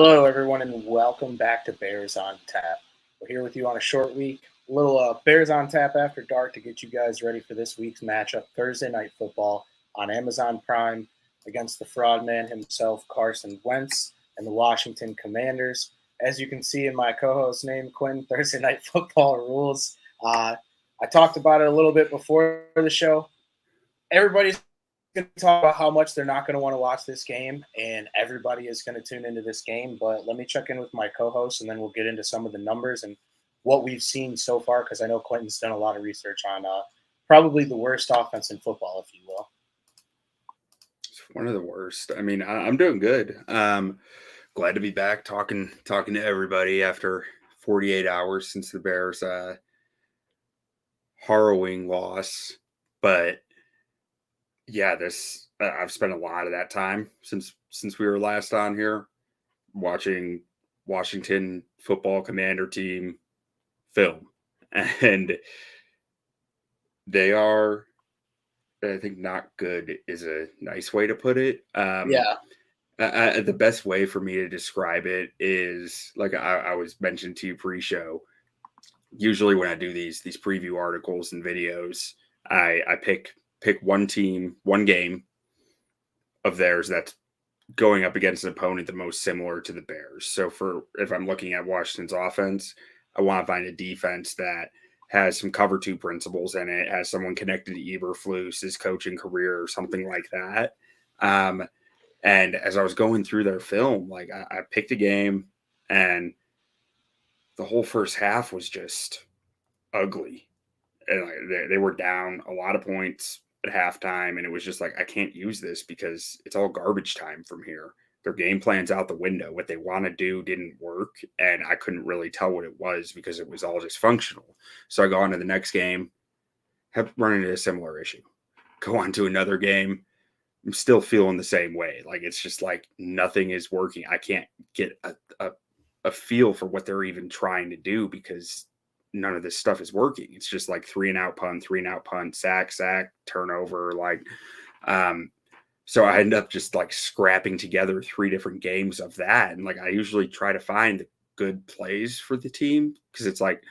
Hello, everyone, and welcome back to Bears on Tap. We're here with you on a short week, a little Bears on Tap after dark to get you guys ready for this week's matchup, Thursday Night Football on Amazon Prime against the fraud man himself, Carson Wentz, and the Washington Commanders. As you can see in my co-host's name, Quinn, Thursday Night Football rules. I talked about it a little bit before the show. Everybody's going to talk about how much they're not going to want to watch this game, and everybody is going to tune into this game. But let me check in with my co-host, and then we'll get into some of the numbers and what we've seen so far, because I know Quentin's done a lot of research on probably the worst offense in football, if you will. It's one of the worst. I mean, I'm doing good. Glad to be back talking to everybody after 48 hours since the Bears' harrowing loss. But yeah, I've spent a lot of that time since we were last on here watching Washington football commander team film, and they are, I think, not good is a nice way to put it. The best way for me to describe it is like I was mentioned to you pre-show. Usually when I do these preview articles and videos, I pick one team, one game of theirs that's going up against an opponent the most similar to the Bears. So if I'm looking at Washington's offense, I want to find a defense that has some cover two principles in it, has someone connected to Eberflus, his coaching career, or something like that. And as I was going through their film, like I picked a game, and the whole first half was just ugly. And they were down a lot of points at halftime, and it was just like, I can't use this because it's all garbage time from here. Their game plan's out the window. What they want to do didn't work, and I couldn't really tell what it was because it was all dysfunctional. So I go on to the next game, have run into a similar issue. Go on to another game, I'm still feeling the same way. Like, it's just like nothing is working. I can't get a feel for what they're even trying to do because none of this stuff is working. It's just like 3-and-out punt, sack, turnover. So I end up just like scrapping together 3 different games of that. And like, I usually try to find the good plays for the team because it's like,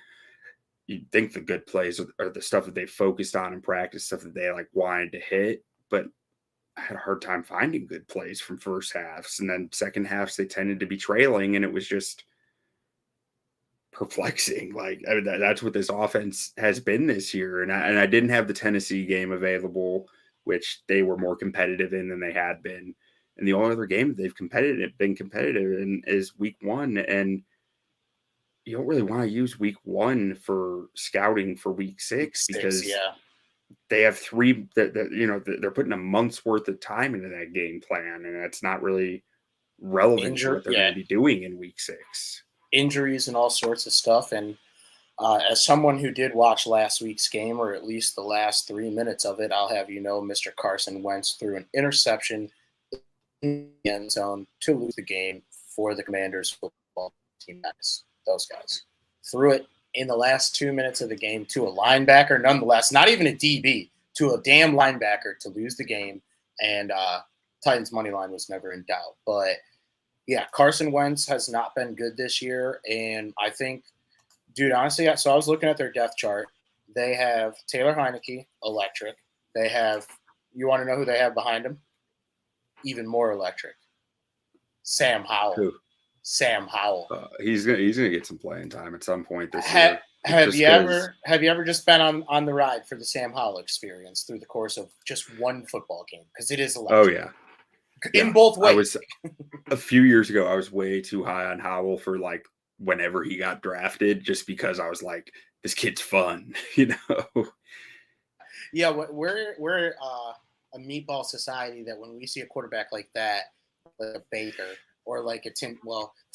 you think the good plays are the stuff that they focused on in practice, stuff that they like wanted to hit. But I had a hard time finding good plays from first halves. And then second halves, they tended to be trailing, and it was just perplexing. Like, I mean, that's what this offense has been this year. And I didn't have the Tennessee game available, which they were more competitive in than they had been. And the only other game that they've been competitive in is week 1. And you don't really want to use week 1 for scouting for week 6 because they have 3 that they're putting a month's worth of time into that game plan, and that's not really relevant to what they're going to be doing in week 6. Injuries and all sorts of stuff. And as someone who did watch last week's game, or at least the last 3 minutes of it, I'll have you know Mr. Carson Wentz threw an interception in the end zone to lose the game for the Commanders football team. Those guys threw it in the last 2 minutes of the game to a linebacker, nonetheless, not even a DB, to a damn linebacker to lose the game. And Titans' money line was never in doubt. But yeah, Carson Wentz has not been good this year. And I think, dude, honestly, so I was looking at their depth chart. They have Taylor Heineke, electric. They have, you want to know who they have behind him? Even more electric. Sam Howell. Who? Sam Howell. He's gonna get some playing time at some point this year. Have you ever just been on the ride for the Sam Howell experience through the course of just one football game? Because it is electric. Oh yeah. In both ways. A few years ago, I was way too high on Howell for like whenever he got drafted, just because I was like, this kid's fun, you know? Yeah, we're a meatball society that when we see a quarterback like that, like a Baker or like a Tim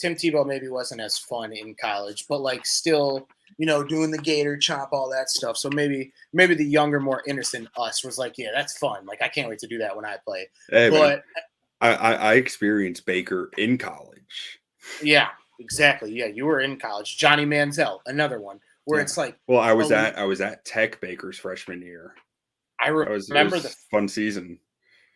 Tebow maybe wasn't as fun in college, but like still, doing the gator chop, all that stuff. So maybe the younger, more innocent us was like, yeah, that's fun. Like, I can't wait to do that when I play. Hey, but I experienced Baker in college. Yeah, exactly. Yeah, you were in college. Johnny Manziel, another one where it's like. Well, I was at Tech Baker's freshman year. I remember the fun season.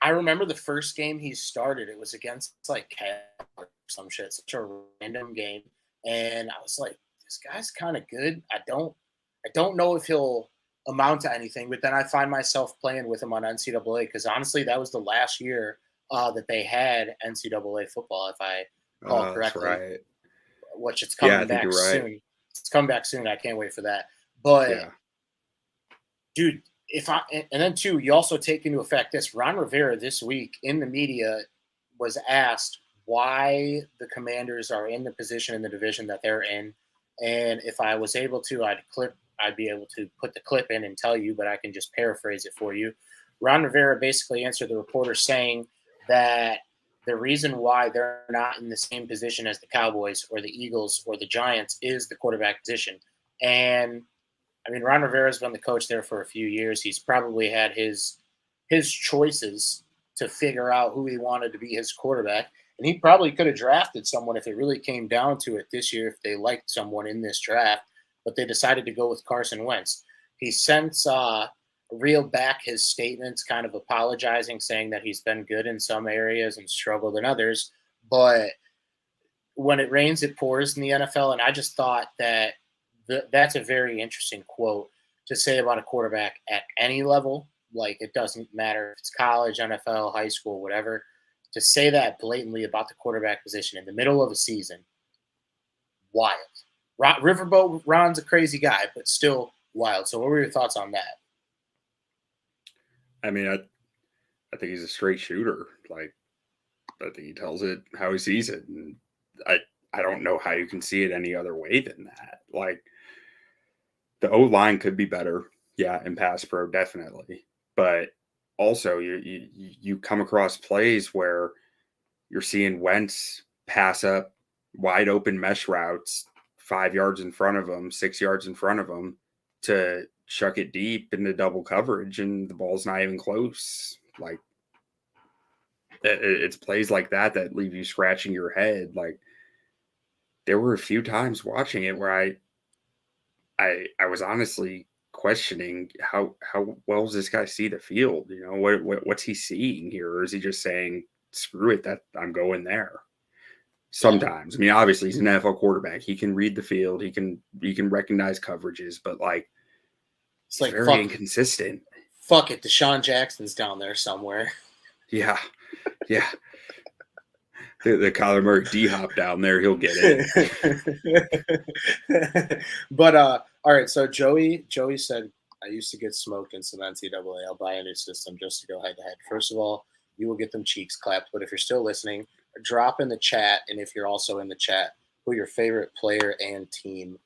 I remember the first game he started. It was against like Cal. some shit, such a random game. And I was like, this guy's kind of good. I don't know if he'll amount to anything, but then I find myself playing with him on NCAA because honestly, that was the last year that they had NCAA football, if I recall That's correctly, right. which it's Yeah, I coming think back you're right. soon. It's coming back soon. I can't wait for that. But Yeah. dude, if I and then too, you also take into effect this. Ron Rivera this week in the media was asked why the Commanders are in the position in the division that they're in, and if I was able to, I'd be able to put the clip in and tell you, but I can just paraphrase it for you. Ron Rivera basically answered the reporter saying that the reason why they're not in the same position as the Cowboys or the Eagles or the Giants is the quarterback position. And I mean, Ron Rivera's been the coach there for a few years. He's probably had his choices to figure out who he wanted to be his quarterback, and he probably could have drafted someone if it really came down to it this year if they liked someone in this draft. But they decided to go with Carson Wentz. He since reeled back his statements, kind of apologizing, saying that he's been good in some areas and struggled in others. But when it rains, it pours in the NFL, and I just thought that that's a very interesting quote to say about a quarterback at any level. Like, it doesn't matter if it's college, NFL, high school, whatever. To say that blatantly about the quarterback position in the middle of a season, wild. Riverboat Ron's a crazy guy, but still wild. So, what were your thoughts on that? I mean, I think he's a straight shooter. Like, I think he tells it how he sees it, and I don't know how you can see it any other way than that. Like, the O line could be better, yeah, in pass pro, definitely, but also you come across plays where you're seeing Wentz pass up wide open mesh routes 5 yards in front of him, 6 yards in front of him to chuck it deep into double coverage, and the ball's not even close. Like, it's plays like that that leave you scratching your head. Like, there were a few times watching it where I was honestly questioning how well does this guy see the field? You know, what's he seeing here? Or is he just saying, screw it, that I'm going there? Yeah. Sometimes. I mean, obviously he's an NFL quarterback. He can read the field, he can recognize coverages, but like, It's he's like, very inconsistent. fuck it. Deshaun Jackson's down there somewhere. Yeah. Yeah. The Kyler Murray D-hop down there, he'll get it. But all right, so Joey said I used to get smoked in some NCAA. I'll buy a new system just to go head to head. First of all, you will get them cheeks clapped. But if you're still listening, drop in the chat, and if you're also in the chat, who your favorite player and team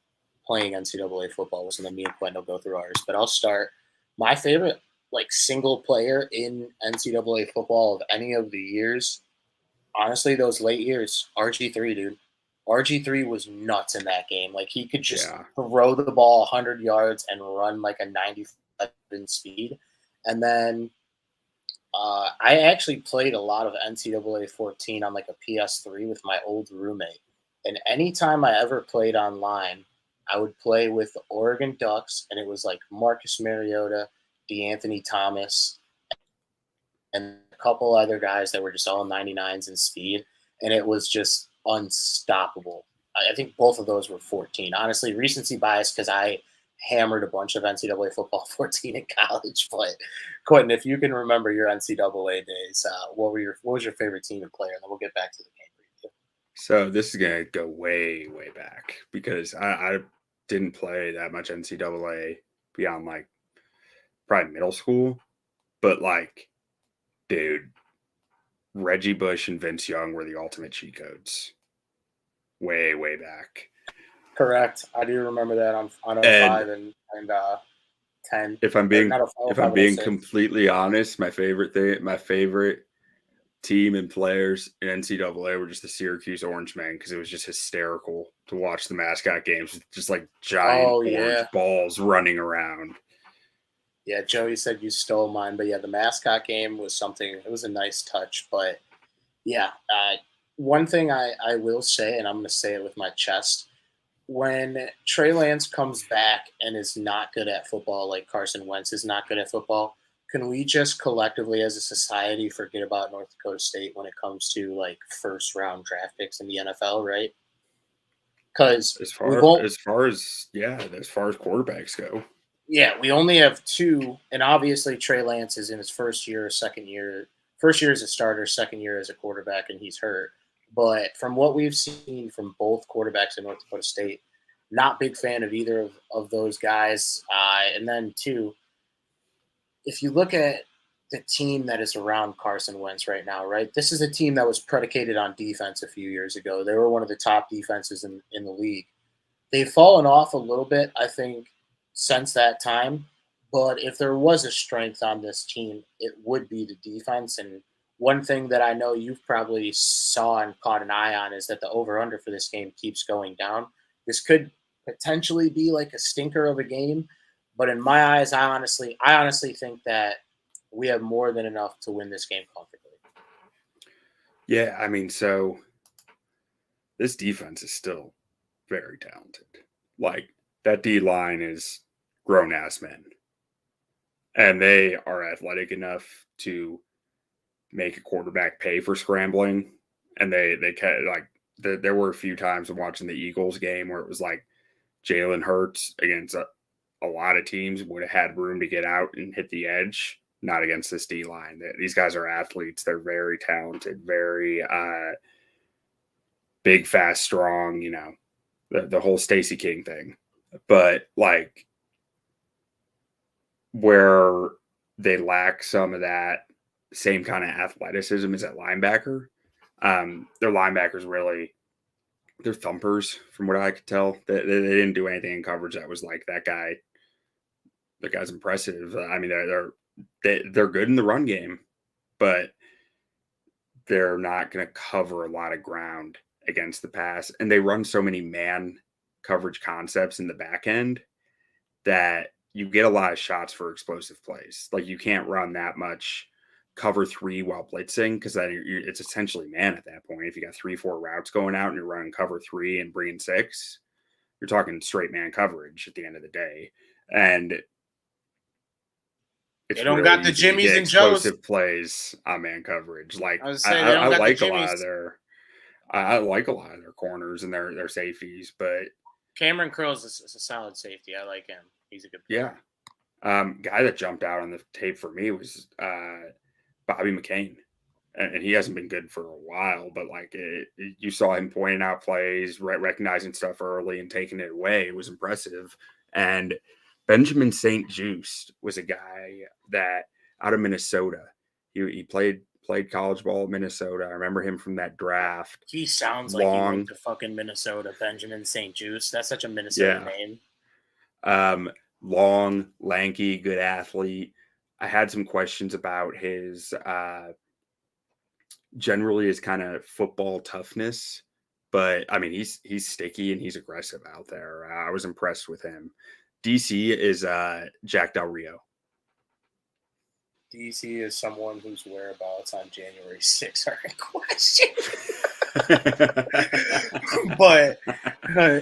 playing NCAA football was, and then me and Quentin will go through ours. But I'll start. My favorite like single player in NCAA football of any of the years, honestly, those late years, RG3, dude. RG3 was nuts in that game. Like, he could just Yeah. throw the ball 100 yards and run like a 95 in speed. And then I actually played a lot of NCAA 14 on like a PS3 with my old roommate. And anytime I ever played online, I would play with the Oregon Ducks, and it was like Marcus Mariota, DeAnthony Thomas, and a couple other guys that were just all 99s in speed, and it was just unstoppable. I think both of those were 14. Honestly, recency bias because I hammered a bunch of NCAA football 14 in college. But Quentin, if you can remember your NCAA days, what was your favorite team and player? And then we'll get back to the game preview. So this is gonna go way, way back because I didn't play that much NCAA beyond like probably middle school. But like, dude, Reggie Bush and Vince Young were the ultimate cheat codes. Way, way back. Correct. I do remember that on 05 and 10. If I'm being and completely honest, my favorite team and players in NCAA were just the Syracuse Orange Men because it was just hysterical to watch the mascot games with just like giant orange balls running around. Yeah, Joey said you stole mine, but yeah, the mascot game was something. It was a nice touch, but yeah, one thing I will say, and I'm going to say it with my chest, when Trey Lance comes back and is not good at football, like Carson Wentz is not good at football, can we just collectively as a society forget about North Dakota State when it comes to like first round draft picks in the NFL, right? Because As we far won't. as far as yeah, as far as quarterbacks go. Yeah, we only have two, and obviously Trey Lance is in his first year, second year. First year as a starter, second year as a quarterback, and he's hurt. But from what we've seen from both quarterbacks in North Dakota State, not big fan of either of those guys. And then two, if you look at the team that is around Carson Wentz right now, right? This is a team that was predicated on defense a few years ago. They were one of the top defenses in the league. They've fallen off a little bit, I think, since that time. But if there was a strength on this team, it would be the defense. And one thing that I know you've probably saw and caught an eye on is that the over/under for this game keeps going down. This could potentially be like a stinker of a game, but in my eyes, I honestly think that we have more than enough to win this game comfortably. Yeah, I mean, so this defense is still very talented. Like that D line is grown ass men, and they are athletic enough to make a quarterback pay for scrambling. And they can like there were a few times I'm watching the Eagles game where it was like Jalen Hurts against a lot of teams would have had room to get out and hit the edge. Not against this D line. These guys are athletes. They're very talented, very big, fast, strong. You know, the whole Stacey King thing. But like where they lack some of that same kind of athleticism as at linebacker. Their linebackers really, they're thumpers from what I could tell. They didn't do anything in coverage that was like that guy. That guy's impressive. I mean, they're good in the run game, but they're not going to cover a lot of ground against the pass. And they run so many man coverage concepts in the back end that you get a lot of shots for explosive plays. Like you can't run that much cover 3 while blitzing because then it's essentially man at that point. If you got 3-4 routes going out and you're running cover 3 and bringing 6, you're talking straight man coverage at the end of the day. And it's They don't really got the easy to Jimmies get and Joes. explosive plays on man coverage. Like I was saying they I don't got the like a lot of Jimmies. I like a lot of their corners and their safeties, but Cameron Curls is a solid safety. I like him. He's a good player. yeah. Guy that jumped out on the tape for me was Bobby McCain. And he hasn't been good for a while, but like you saw him pointing out plays, recognizing stuff early and taking it away. It was impressive. And Benjamin St. Juste was a guy that out of Minnesota. He played college ball at Minnesota. I remember him from that draft. He sounds like he went to fucking Minnesota. Benjamin St. Juste. That's such a Minnesota name. Long, lanky, good athlete. I had some questions about his generally his kind of football toughness, but I mean he's sticky and he's aggressive out there. I was impressed with him. DC is Jack Del Rio. DC is someone whose whereabouts on January 6th are in question. But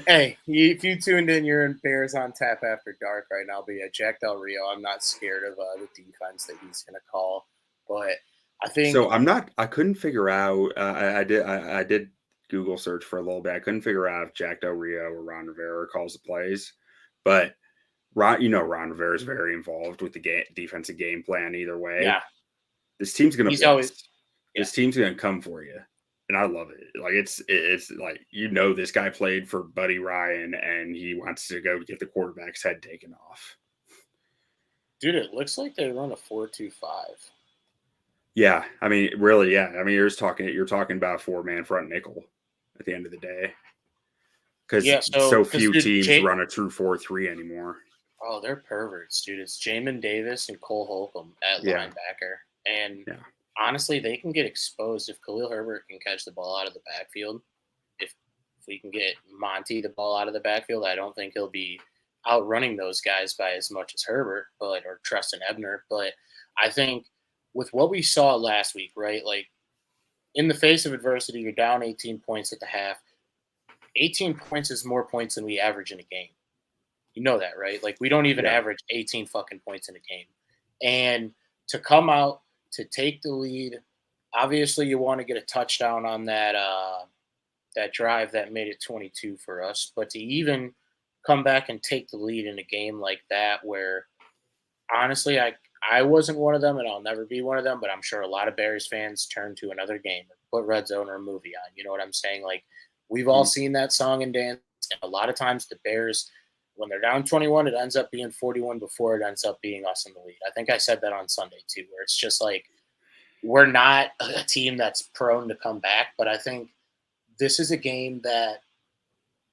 hey, if you tuned in, you're in Bears on Tap After Dark right now. But yeah, Jack Del Rio, I'm not scared of the defense that he's going to call. But I think so. I couldn't figure out. I did Google search for a little bit. I couldn't figure out if Jack Del Rio or Ron Rivera calls the plays, but Ron Rivera is very involved with the defensive game plan either way. Yeah, this team's gonna this team's gonna come for you, and I love it. Like it's like this guy played for Buddy Ryan, and he wants to go get the quarterback's head taken off. Dude, it looks like they run a 4-2-5. Yeah, I mean, really, yeah. I mean, you're talking about 4-man front nickel at the end of the day, because so few teams run a true 4-3 anymore. Oh, they're perverts, dude. It's Jamin Davis and Cole Holcomb at linebacker. And honestly, they can get exposed if Khalil Herbert can catch the ball out of the backfield. If we can get Monty the ball out of the backfield, I don't think he'll be outrunning those guys by as much as Herbert, or Treston Ebner. But I think with what we saw last week, right, like in the face of adversity, you're down 18 points at the half. 18 points is more points than we average in a game. You know that, right? Like we don't even average 18 fucking points in a game. And to come out, to take the lead. Obviously, you want to get a touchdown on that drive that made it 22 for us, but to even come back and take the lead in a game like that, where honestly, I wasn't one of them, and I'll never be one of them. But I'm sure a lot of Bears fans turn to another game or put Red Zone or a movie on. You know what I'm saying? Like we've all seen that song and dance, and a lot of times the Bears, when they're down 21, it ends up being 41 before it ends up being us in the lead. I think I said that on Sunday too, where it's just like we're not a team that's prone to come back, but I think this is a game that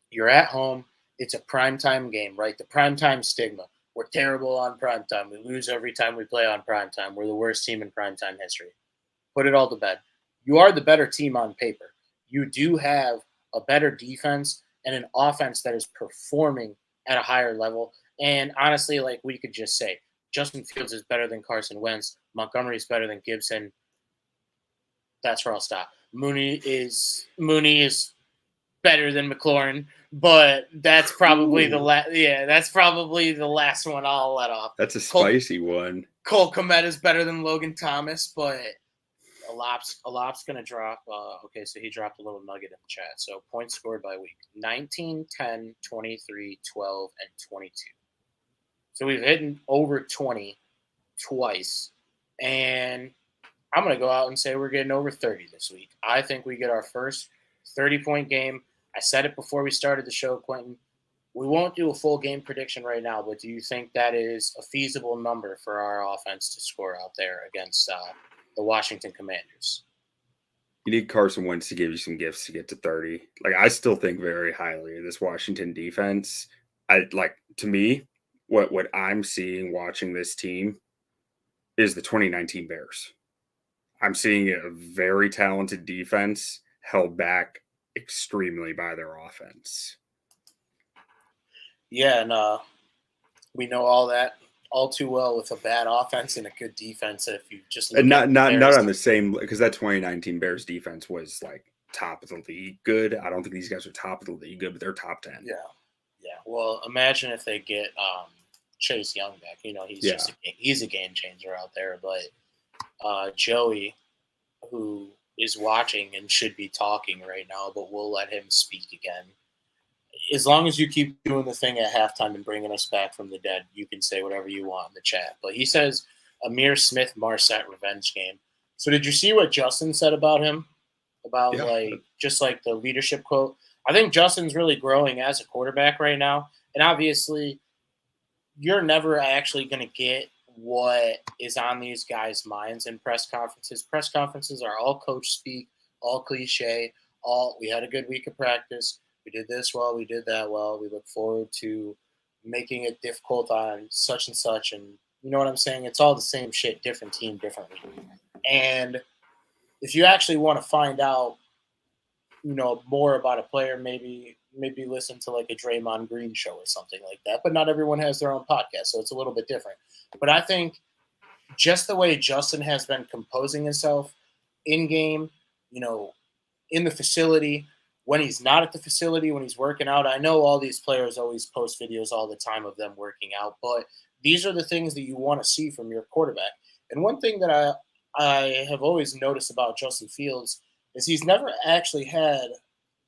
you're at home. It's a primetime game, right? The primetime stigma. We're terrible on primetime. We lose every time we play on primetime. We're the worst team in primetime history. Put it all to bed. You are the better team on paper. You do have a better defense and an offense that is performing at a higher level. And honestly, like we could just say, Justin Fields is better than Carson Wentz. Montgomery is better than Gibson. That's where I'll stop. Mooney is better than McLaurin, but that's probably that's probably the last one I'll let off. That's a spicy one. Cole Kmet is better than Logan Thomas, but Alop's gonna drop. Okay, so he dropped a little nugget in the chat. So points scored by week: 19, 10, 23, 12, and 22. So we've hit over 20 twice, and I'm going to go out and say we're getting over 30 this week. I think we get our first 30-point game. I said it before we started the show, Quentin. We won't do a full game prediction right now, but do you think that is a feasible number for our offense to score out there against the Washington Commanders? You need Carson Wentz to give you some gifts to get to 30. Like, I still think very highly of this Washington defense. To me, what I'm seeing watching this team is the 2019 Bears. I'm seeing a very talented defense held back extremely by their offense. Yeah, and we know all that all too well with a bad offense and a good defense. If you just look not on the same, because that 2019 Bears defense was like top of the league good. I don't think these guys are top of the league good, but they're top 10. Yeah. Well, imagine if they get Chase Young back. You know, he's a game changer out there. But Joey, who is watching and should be talking right now, but we'll let him speak again. As long as you keep doing the thing at halftime and bringing us back from the dead, you can say whatever you want in the chat. But he says Amir Smith-Marset revenge game. So did you see what Justin said about him? About just like the leadership quote? I think Justin's really growing as a quarterback right now. And obviously, you're never actually going to get what is on these guys' minds in press conferences. Press conferences are all coach speak, all cliche, we had a good week of practice. We did this well, we did that well. We look forward to making it difficult on such and such. And you know what I'm saying? It's all the same shit, different team, different week. And if you actually want to find out, more about a player, maybe listen to like a Draymond Green show or something like that. But not everyone has their own podcast, so it's a little bit different. But I think just the way Justin has been composing himself in game, in the facility, when he's not at the facility, when he's working out. I know all these players always post videos all the time of them working out, but these are the things that you want to see from your quarterback. And one thing that I have always noticed about Justin Fields is he's never actually had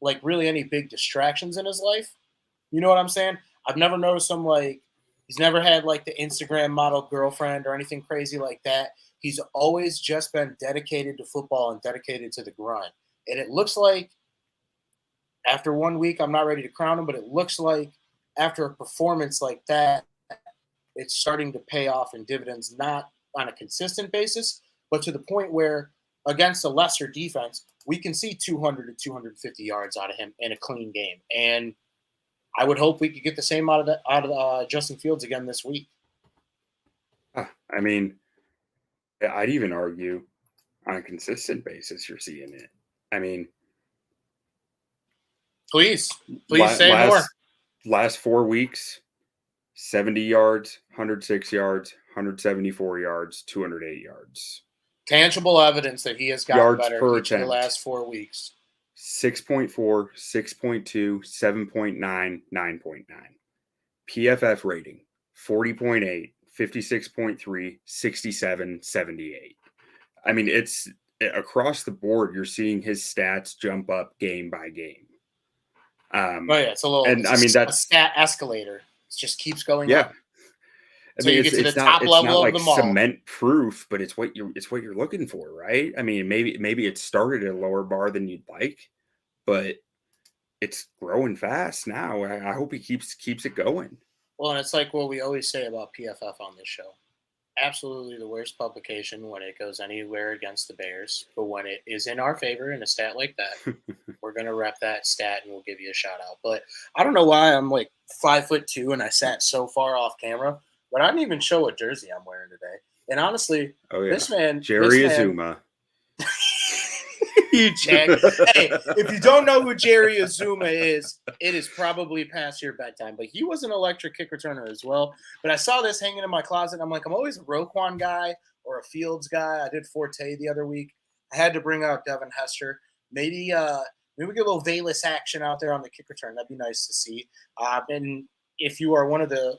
like really any big distractions in his life. You know what I'm saying? I've never noticed him like he's never had like the Instagram model girlfriend or anything crazy like that. He's always just been dedicated to football and dedicated to the grind. And it looks like after 1 week, I'm not ready to crown him, but it looks like after a performance like that, it's starting to pay off in dividends, not on a consistent basis, but to the point where against a lesser defense, we can see 200 to 250 yards out of him in a clean game. And I would hope we could get the same out of Justin Fields again this week. I mean, I'd even argue on a consistent basis you're seeing it. I mean, please say more. Last 4 weeks, 70 yards, 106 yards, 174 yards, 208 yards. Tangible evidence that he has gotten better each of the last 4 weeks. 6.4, 6.2, 7.9, 9.9. PFF rating, 40.8, 56.3, 67, 78. I mean, it's across the board. You're seeing his stats jump up game by game. Oh yeah, it's a little. And It's I mean, a stat escalator. It just keeps going yeah. up. I So mean, you get to the top it's not level of like the mall. cement proof, but it's what you're looking for, right? I mean, maybe it started at a lower bar than you'd like, but it's growing fast now. I hope he keeps it going. Well, and it's like what we always say about PFF on this show. Absolutely the worst publication when it goes anywhere against the Bears. But when it is in our favor in a stat like that, we're going to rep that stat and we'll give you a shout out. But I don't know why I'm like 5'2" and I sat so far off camera, but I didn't even show what jersey I'm wearing today. And honestly, Oh yeah, this man, Jerry Azuma. You jag. Hey, if you don't know who Jerry Azuma is, it is probably past your bedtime. But he was an electric kick returner as well. But I saw this hanging in my closet. And I'm like, I'm always a Roquan guy or a Fields guy. I did Forte the other week. I had to bring out Devin Hester. Maybe we get a little Valus action out there on the kick return. That'd be nice to see. And if you are one of the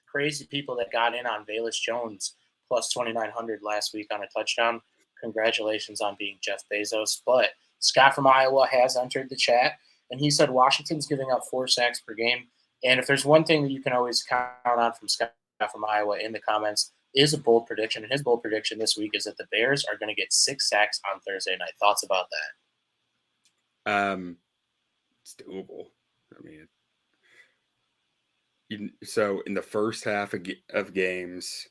crazy people that got in on Valus Jones plus 2,900 last week on a touchdown, congratulations on being Jeff Bezos. But Scott from Iowa has entered the chat, and he said Washington's giving up 4 sacks per game. And if there's one thing that you can always count on from Scott from Iowa in the comments, is a bold prediction. And his bold prediction this week is that the Bears are going to get 6 sacks on Thursday night. Thoughts about that? It's doable. I mean, so in the first half of games,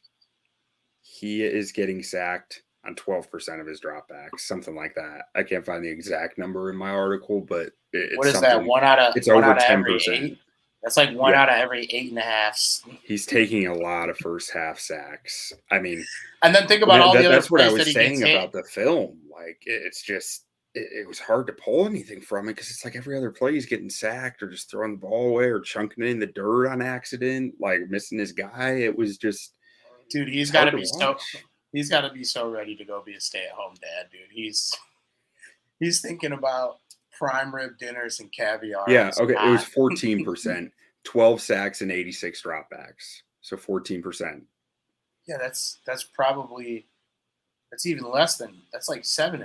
he is getting sacked on 12% of his dropbacks, something like that. I can't find the exact number in my article, but it's what is that? It's over out of 10%. Every 8? That's like one out of every 8.5. He's taking a lot of first half sacks. I mean, and then think about all the other that's what I plays was that he saying gets about the film. Like, it's just it was hard to pull anything from it because it's like every other play he's getting sacked or just throwing the ball away or chunking it in the dirt on accident, like missing his guy. It was just, dude, he's got to be so ready to go be a stay-at-home dad, dude. He's thinking about prime rib dinners and caviar. Yeah, okay. It was 14%, 12 sacks and 86 dropbacks. So 14%. Yeah, that's even less than, that's like 7.5,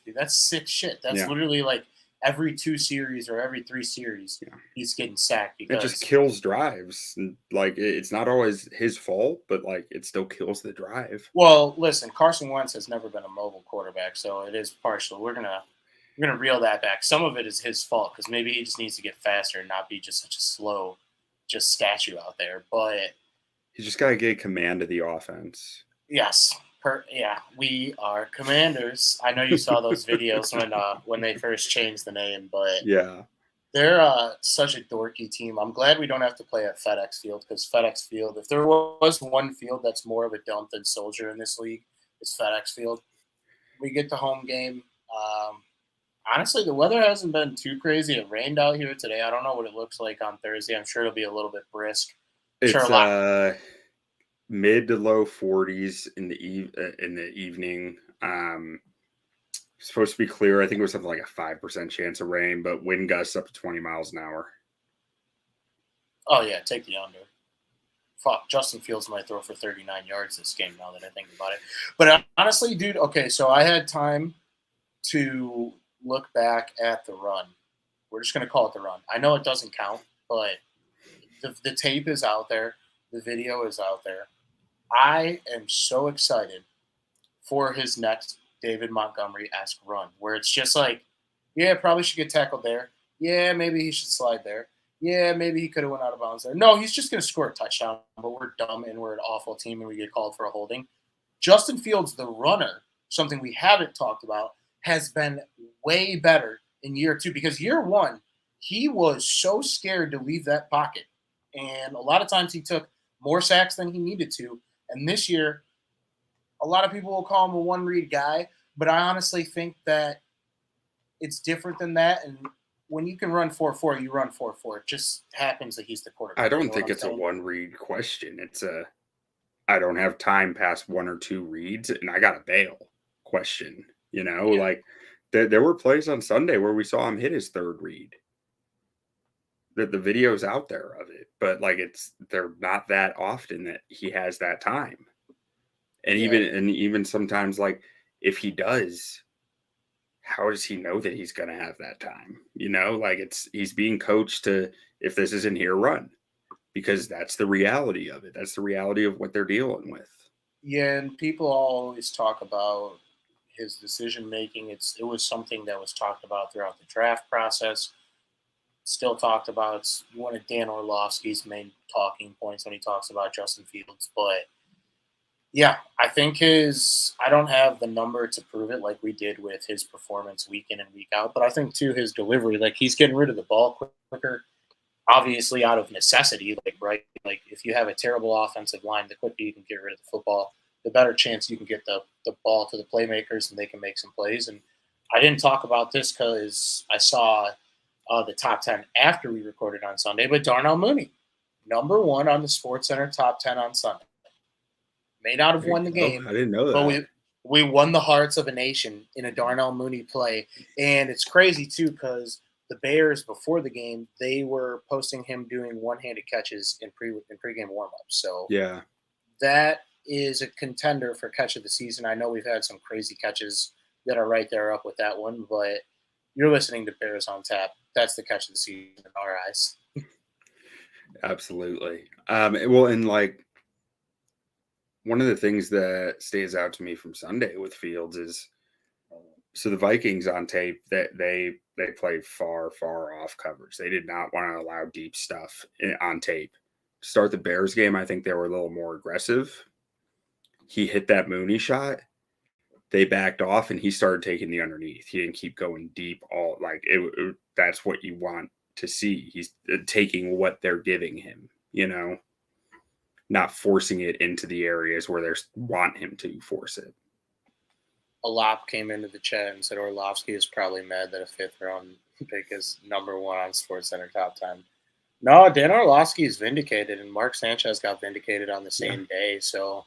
dude. That's sick shit. That's literally like every 2 series or every 3 series, he's getting sacked. Because it just kills drives. And, like, it's not always his fault, but like it still kills the drive. Well, listen, Carson Wentz has never been a mobile quarterback, so it is partial. We're gonna reel that back. Some of it is his fault because maybe he just needs to get faster and not be just such a slow, just statue out there. But he's just gotta get command of the offense. Yes. We are Commanders. I know you saw those videos when they first changed the name, but yeah, they're such a dorky team. I'm glad we don't have to play at FedEx Field because FedEx Field, if there was one field that's more of a dump than Soldier in this league, it's FedEx Field. We get the home game. Honestly, the weather hasn't been too crazy. It rained out here today. I don't know what it looks like on Thursday. I'm sure it'll be a little bit brisk. It's mid to low 40s in the evening. Supposed to be clear. I think it was something like a 5% chance of rain, but wind gusts up to 20 miles an hour. Oh yeah, take the under. Fuck, Justin Fields might throw for 39 yards this game now that I think about it. But honestly, dude, okay, so I had time to look back at the run. We're just going to call it the run. I know it doesn't count, but the tape is out there. The video is out there. I am so excited for his next David Montgomery-esque run, where it's just like, yeah, probably should get tackled there. Yeah, maybe he should slide there. Yeah, maybe he could have went out of bounds there. No, he's just going to score a touchdown, but we're dumb and we're an awful team and we get called for a holding. Justin Fields, the runner, something we haven't talked about, has been way better in year 2 because year 1, he was so scared to leave that pocket. And a lot of times he took more sacks than he needed to. And this year, a lot of people will call him a one-read guy, but I honestly think that it's different than that. And when you can run 4.4, you run 4.4. It just happens that he's the quarterback. I don't think it's a one-read question. It's I don't have time past 1 or 2 reads, and I got to bail question. You know, like there were plays on Sunday where we saw him hit his 3rd read. The video's out there of it, but like they're not that often that he has that time. And Yeah. even sometimes, like, if he does, how does he know that he's going to have that time? Like, he's being coached to, if this isn't here, run, because that's the reality of it. That's the reality of what they're dealing with. Yeah, and people always talk about his decision making. It was something that was talked about throughout the draft process. Still talked about. It's one of Dan Orlovsky's main talking points when he talks about Justin Fields. But yeah, I think I don't have the number to prove it like we did with his performance week in and week out, but I think too his delivery, like he's getting rid of the ball quicker, obviously out of necessity, like, right? Like if you have a terrible offensive line, the quicker you can get rid of the football, the better chance you can get the ball to the playmakers and they can make some plays. And I didn't talk about this because I saw the top 10 after we recorded on Sunday, but Darnell Mooney, number one on the Sports Center top 10 on Sunday. May not have won the game, I didn't know but that. we won the hearts of a nation in a Darnell Mooney play. And it's crazy, too, because the Bears, before the game, they were posting him doing one-handed catches in pregame warm-ups. So Yeah. that is a contender for catch of the season. I know we've had some crazy catches that are right there up with that one, but you're listening to Bears on Tap. That's the catch of the season in our eyes. Absolutely. Well, and like, one of the things that stands out to me from Sunday with Fields is, so the Vikings on tape, that they played far off coverage. They did not want to allow deep stuff on tape. To start the Bears game, I think they were a little more aggressive. He hit that Mooney shot. They backed off and he started taking the underneath. He didn't keep going deep. That's what you want to see. He's taking what they're giving him, not forcing it into the areas where they want him to force it. Alop came into the chat and said Orlovsky is probably mad that a fifth-round pick is number one on SportsCenter top 10. No, Dan Orlovsky is vindicated, and Mark Sanchez got vindicated on the same day. So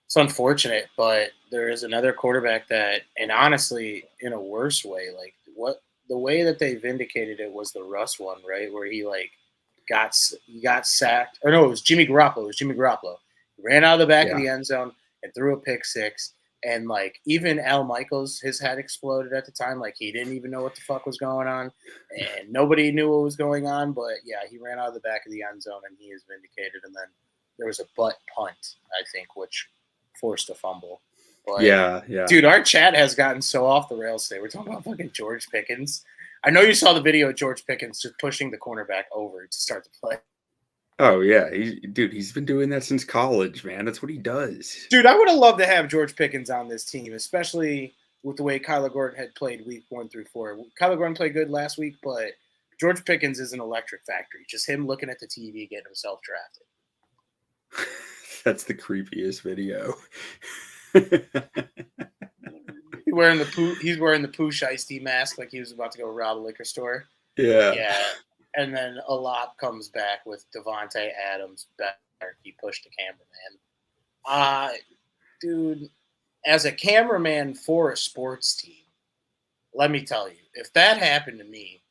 it's unfortunate, but there is another quarterback that, and honestly, in a worse way, like the way that they vindicated it was the Russ one, right, where he got sacked. Or no, it was Jimmy Garoppolo. He ran out of the back of the end zone and threw a pick six. And, even Al Michaels, his head exploded at the time. He didn't even know what the fuck was going on. And nobody knew what was going on. But, yeah, he ran out of the back of the end zone, and he is vindicated. And then there was a butt punt, I think, which forced a fumble. But, yeah. Dude, our chat has gotten so off the rails today. We're talking about fucking George Pickens. I know you saw the video of George Pickens just pushing the cornerback over to start the play. Oh, yeah. He's been doing that since college, man. That's what he does. Dude, I would have loved to have George Pickens on this team, especially with the way Kyler Gordon had played week 1 through 4. Kyler Gordon played good last week, but George Pickens is an electric factory. Just him looking at the TV getting himself drafted. That's the creepiest video. He's wearing the Pooh Shiesty mask like he was about to go rob a liquor store. Yeah. And then Alop comes back with Devontae Adams better. He pushed the cameraman. Dude, as a cameraman for a sports team, let me tell you, if that happened to me,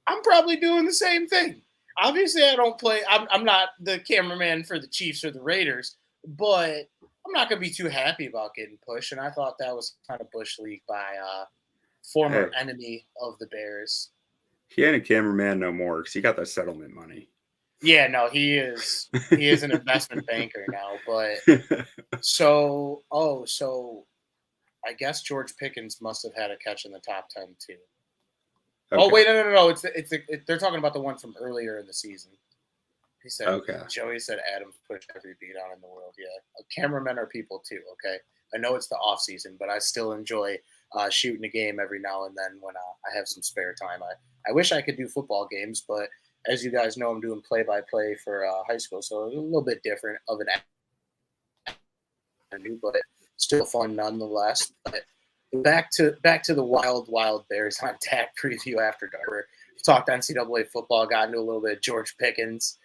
I'm probably doing the same thing. Obviously, I don't play. I'm not the cameraman for the Chiefs or the Raiders, but I'm not going to be too happy about getting pushed. And I thought that was kind of bush league by former enemy of the Bears. He ain't a cameraman no more because he got that settlement money. Yeah, no, he is an investment banker now. But so I guess George Pickens must have had a catch in the top 10 too. Okay. Oh wait, no. They're talking about the one from earlier in the season. He said, okay. Joey said Adams pushed every Bdon in the world. Yeah, cameramen are people too. Okay, I know it's the off season, but I still enjoy shooting a game every now and then when I have some spare time. I wish I could do football games, but as you guys know, I'm doing play-by-play for high school, so a little bit different of an avenue, but still fun nonetheless. But back to the wild Bears on Tap preview after dark. We talked NCAA football, got into a little bit of George Pickens,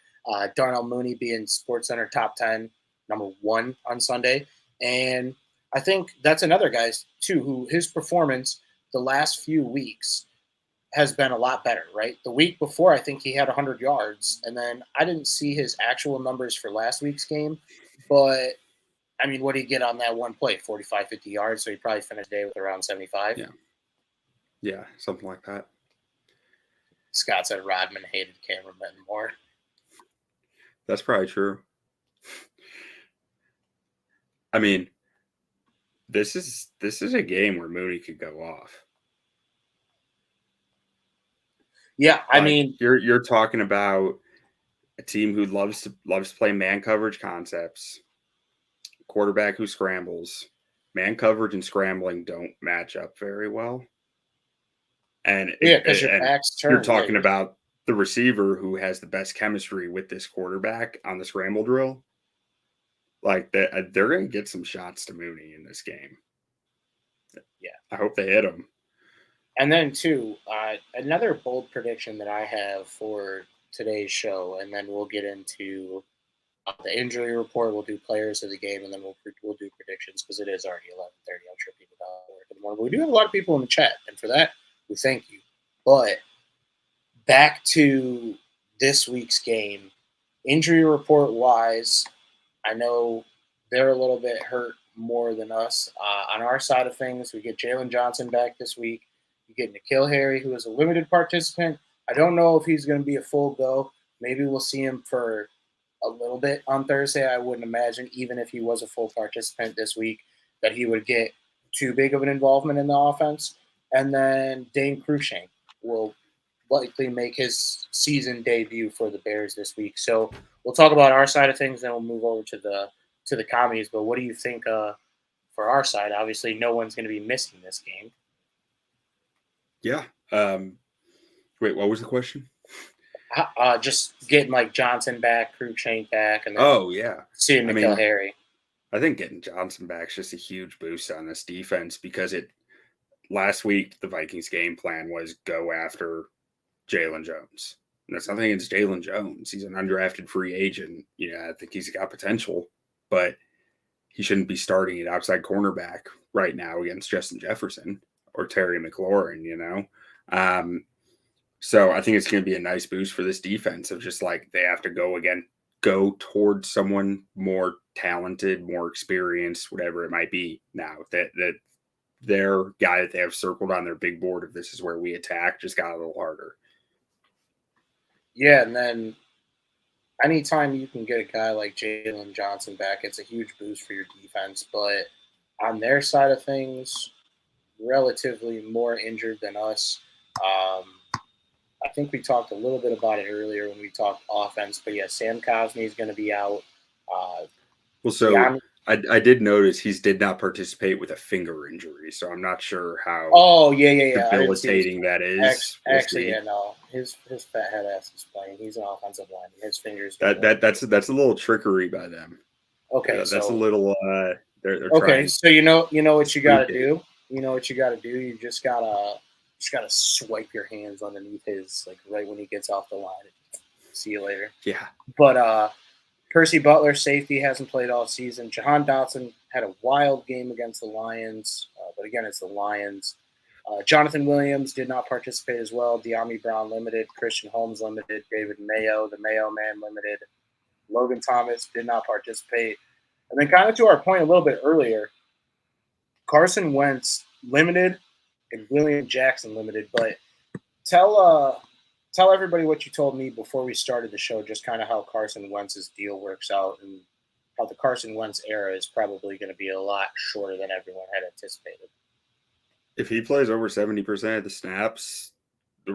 Darnell Mooney being SportsCenter top 10, number 1 on Sunday, and I think that's another guy too who his performance the last few weeks has been a lot better, right? The week before, I think he had 100 yards, and then I didn't see his actual numbers for last week's game, but I mean, what did he get on that one play? 45, 50 yards, so he probably finished the day with around 75. Yeah. Yeah, something like that. Scott said Rodman hated Cameron Benton more. That's probably true. I mean, this is a game where Mooney could go off. Yeah, I mean, you're talking about a team who loves to play man coverage concepts, quarterback who scrambles. Man coverage and scrambling don't match up very well. And because your back's turned. You're talking about the receiver who has the best chemistry with this quarterback on the scramble drill. Like they're going to get some shots to Mooney in this game. Yeah, I hope they hit him. And then too, another bold prediction that I have for today's show, and then we'll get into the injury report. We'll do players of the game, and then we'll do predictions because it is already 11:30. I'm sure people got work in the morning. But we do have a lot of people in the chat, and for that, we thank you. But back to this week's game, injury report wise, I know they're a little bit hurt more than us. On our side of things, we get Jalen Johnson back this week. You get N'Keal Harry, who is a limited participant. I don't know if he's going to be a full go. Maybe we'll see him for a little bit on Thursday. I wouldn't imagine, even if he was a full participant this week, that he would get too big of an involvement in the offense. And then Dane Cruikshank will likely make his season debut for the Bears this week. So we'll talk about our side of things, then we'll move over to the commies. But what do you think for our side? Obviously, no one's going to be missing this game. Yeah. Wait, what was the question? Just getting like Johnson back, Cruikshank back, and then seeing N'Keal Harry. I think getting Johnson back is just a huge boost on this defense because last week the Vikings game plan was go after Jalen Jones. And that's nothing against Jalen Jones. He's an undrafted free agent. I think he's got potential, but he shouldn't be starting at outside cornerback right now against Justin Jefferson or Terry McLaurin, So I think it's going to be a nice boost for this defense of just like they have to go towards someone more talented, more experienced, whatever it might be now. That their guy that they have circled on their big board of this is where we attack just got a little harder. Yeah, and then anytime you can get a guy like Jalen Johnson back, it's a huge boost for your defense. But on their side of things, relatively more injured than us. I think we talked a little bit about it earlier when we talked offense, but yeah, Sam Cosmi is going to be out. I did notice he did not participate with a finger injury, so I'm not sure how debilitating that is. No, his fat head ass is playing. He's an offensive line. His fingers. That's a little trickery by them. Okay, that's a little. They're okay. So you know what you got to do. You know what you got to do. You just gotta swipe your hands underneath his, like right when he gets off the line. See you later. Yeah. But Percy Butler, safety, hasn't played all season. Jahan Dotson had a wild game against the Lions, but again, it's the Lions. Jonathan Williams did not participate as well. De'Ami Brown limited. Christian Holmes limited. David Mayo, the Mayo man, limited. Logan Thomas did not participate. And then kind of to our point a little bit earlier, Carson Wentz limited and William Jackson limited. But tell everybody what you told me before we started the show, just kind of how Carson Wentz's deal works out and how the Carson Wentz era is probably going to be a lot shorter than everyone had anticipated. If he plays over 70% of the snaps, the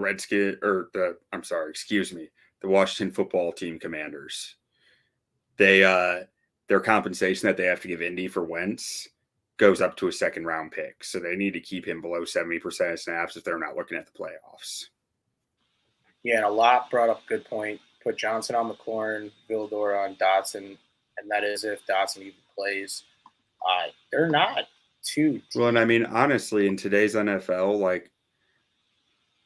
Washington football team Commanders, their compensation that they have to give Indy for Wentz goes up to a second round pick. So they need to keep him below 70% of snaps if they're not looking at the playoffs. Yeah, and a lot brought up a good point. Put Johnson on McLaurin, Vildor on Dotson, and that is if Dotson even plays. They're not too deep. Well, and I mean, honestly, in today's NFL, like,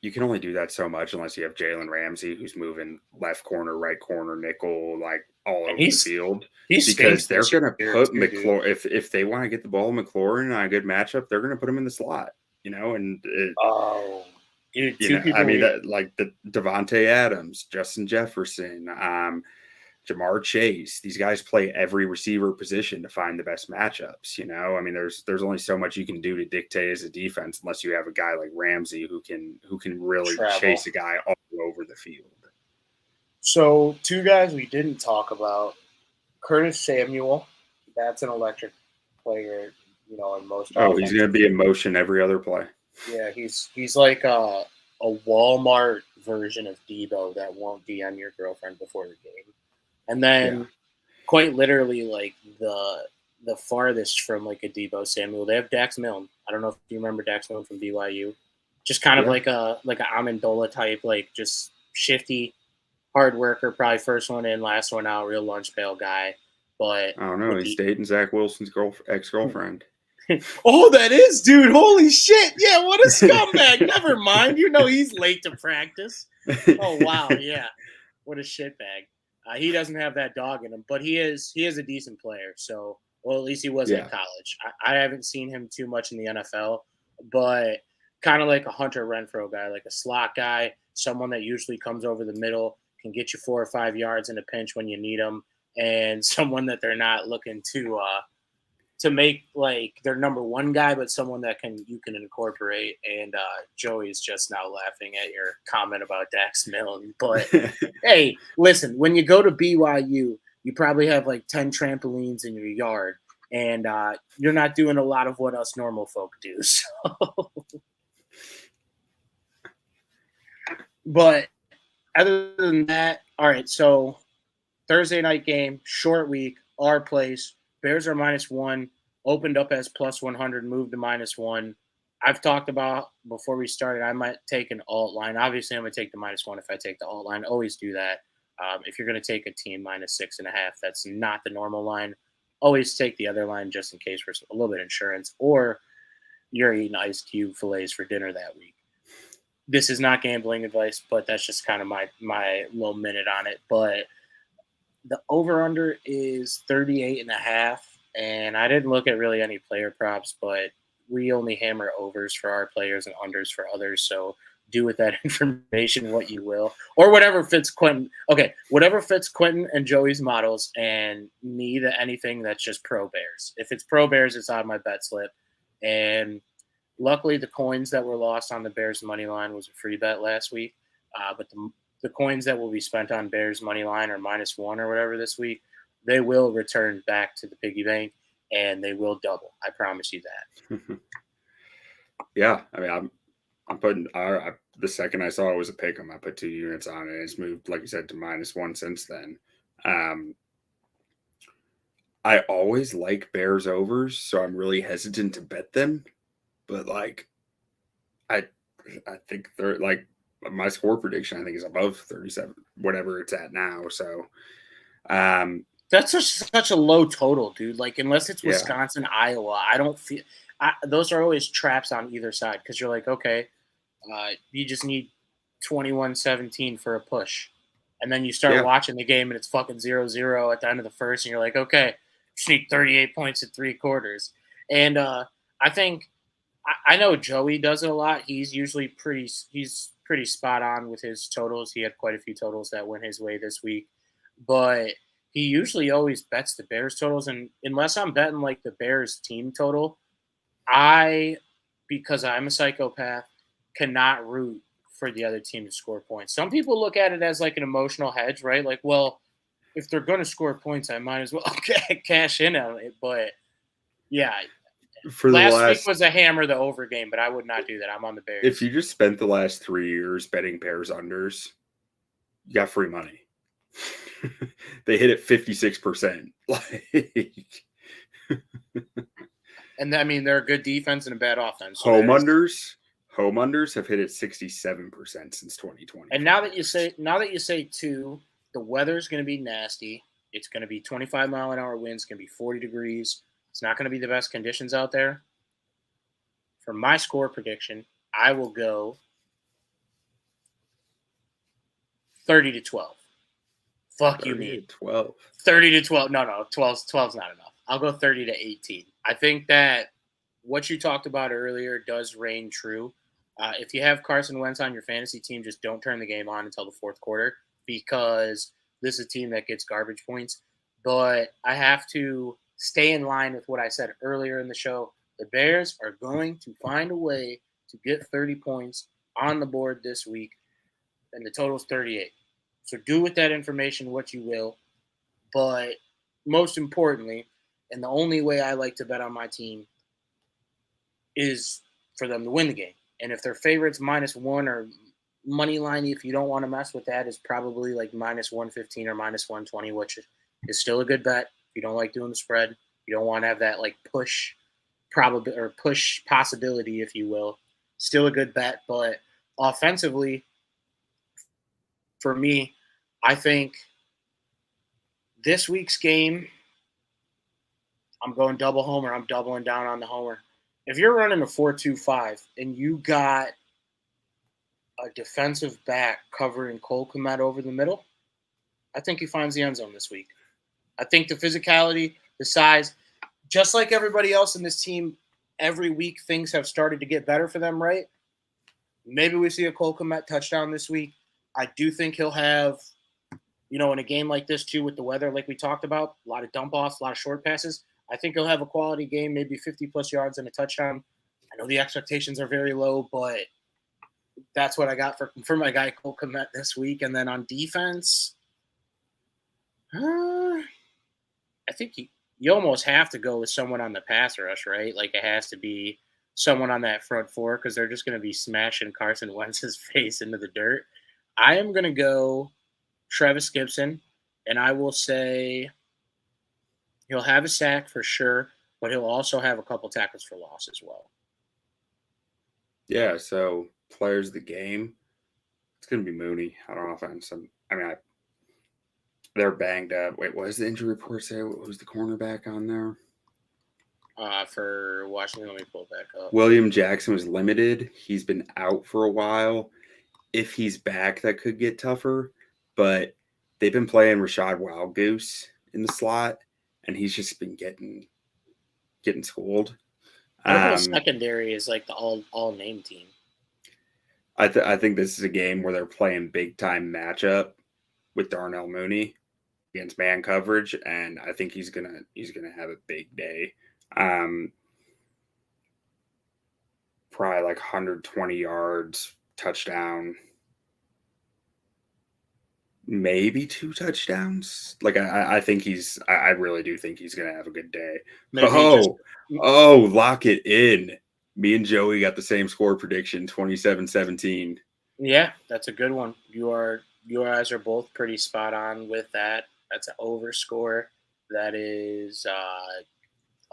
you can only do that so much unless you have Jalen Ramsey, who's moving left corner, right corner, nickel, like all over the field. Because they're going to put McLaurin, if they want to get the ball McLaurin on a good matchup, they're going to put him in the slot, and Dude, You two know, I people mean, we that like the Devontae Adams, Justin Jefferson, Jamar Chase. These guys play every receiver position to find the best matchups. You know, I mean, there's only so much you can do to dictate as a defense unless you have a guy like Ramsey who can really travel. chase a guy all over the field. So two guys we didn't talk about. Curtis Samuel, that's an electric player, in most Oh, he's going to offenses. be in motion every other play. Yeah, he's like a Walmart version of Debo that won't DM your girlfriend before the game. And then Yeah. quite literally like the farthest from like a Debo Samuel, they have Dax Milne. I don't know if you remember Dax Milne from BYU. Just kind of Yeah. like a Amendola type, like just shifty, hard worker, probably first one in, last one out, real lunch pail guy. But I don't know. with He's the dating Zach Wilson's ex-girlfriend. oh, that is, dude. Holy shit. Yeah, what a scumbag. Never mind. He's late to practice. Oh, wow. Yeah. What a shitbag. He doesn't have that dog in him, but he is a decent player. So, well, at least he was Yeah. at college. I haven't seen him too much in the NFL, but kind of like a Hunter Renfrow guy, like a slot guy, someone that usually comes over the middle, can get you 4 or 5 yards in a pinch when you need them, and someone that they're not looking to make like their number one guy, but someone that you can incorporate. And Joey's just now laughing at your comment about Dax Milne. But hey, listen, when you go to BYU, you probably have like 10 trampolines in your yard, and you're not doing a lot of what us normal folk do. So. But other than that, all right, so Thursday night game, short week, our place. Bears are -1, opened up as +100, moved to -1. I've talked about before we started, I might take an alt line. Obviously, I'm going to take the -1 if I take the alt line. Always do that. If you're going to take a team -6.5, that's not the normal line. Always take the other line just in case for a little bit of insurance, or you're eating ice cube fillets for dinner that week. This is not gambling advice, but that's just kind of my little minute on it. But the over-under is 38.5, and I didn't look at really any player props, but we only hammer overs for our players and unders for others, so do with that information what you will. Or whatever fits Quinten. Okay, whatever fits Quinten and Joey's models, and me, anything that's just pro Bears. If it's pro Bears, it's on my bet slip. And luckily, the coins that were lost on the Bears money line was a free bet last week, but the coins that will be spent on Bears money line or -1 or whatever this week, they will return back to the piggy bank and they will double. I promise you that. Yeah, I mean, I'm putting the second I saw it was a pick 'em, I put 2 units on it. It's moved, like you said, to -1 since then. I always like Bears overs, so I'm really hesitant to bet them. But like, I think they're like my score prediction. I think is above 37, whatever it's at now. So, That's such a low total, dude. Like, unless it's yeah, Wisconsin, Iowa, I don't feel those are always traps on either side because you're like, okay, you just need 21-17 for a push. And then you start yeah, watching the game and it's fucking 0-0 at the end of the first, and you're like, okay, just need 38 points at 3 quarters. And I think I know Joey does it a lot. He's usually pretty spot on with his totals. He had quite a few totals that went his way this week, but he usually always bets the Bears totals. And unless I'm betting like the Bears team total, because I'm a psychopath, cannot root for the other team to score points. Some people look at it as like an emotional hedge, right? Like, well, if they're going to score points, I might as well cash in on it. But yeah, for the last week last, was a hammer the over game, but I would not do that. I'm on the Bears. if you just spent the last 3 years betting Bears unders, you got free money. They hit it 56%. Like, and I mean, they're a good defense and a bad offense. So home unders have hit it 67% since 2020. And now that you say two, the weather's going to be nasty. It's going to be 25-mile-an-hour winds. It's going to be 40 degrees. It's not going to be the best conditions out there. For my score prediction, I will go 30-12. Fuck you, me. 12. 30-12. No, 12's not enough. I'll go 30-18. I think that what you talked about earlier does reign true. If you have Carson Wentz on your fantasy team, just don't turn the game on until the fourth quarter because this is a team that gets garbage points. But I have to stay in line with what I said earlier in the show. The Bears are going to find a way to get 30 points on the board this week, and the total is 38. So do with that information what you will. But most importantly, and the only way I like to bet on my team is for them to win the game. And if their favorites -1 or money line, if you don't want to mess with that, is probably like -115 or -120, which is still a good bet. If you don't like doing the spread, you don't want to have that like push probability or push possibility, if you will. Still a good bet, but offensively, for me, I think this week's game, I'm going double homer. I'm doubling down on the homer. If you're running a 4-2-5 and you got a defensive back covering Cole Kmet over the middle, I think he finds the end zone this week. I think the physicality, the size, just like everybody else in this team, every week things have started to get better for them, right? Maybe we see a Cole Kmet touchdown this week. I do think he'll have, in a game like this too with the weather, like we talked about, a lot of dump offs, a lot of short passes. I think he'll have a quality game, maybe 50-plus yards and a touchdown. I know the expectations are very low, but that's what I got for my guy Cole Kmet this week. And then on defense, I think you almost have to go with someone on the pass rush, right? Like it has to be someone on that front four because they're just going to be smashing Carson Wentz's face into the dirt. I am going to go Travis Gibson, and I will say he'll have a sack for sure, but he'll also have a couple tackles for loss as well. Yeah, so players of the game, it's going to be Mooney on offense. They're banged up. Wait, what does the injury report say? Who's the cornerback on there? For Washington, let me pull it back up. William Jackson was limited. He's been out for a while. If he's back, that could get tougher. But they've been playing Rashad Wildgoose in the slot, and he's just been getting schooled. Their whole secondary is like the all name team. I think this is a game where they're playing big time matchup with Darnell Mooney against man coverage, and I think he's gonna have a big day. Probably like 120 yards, touchdown, maybe 2 touchdowns. Like I think I really do think he's gonna have a good day. Lock it in. Me and Joey got the same score prediction, 27-17. Yeah, that's a good one. You guys are both pretty spot on with that. That's an over score. That is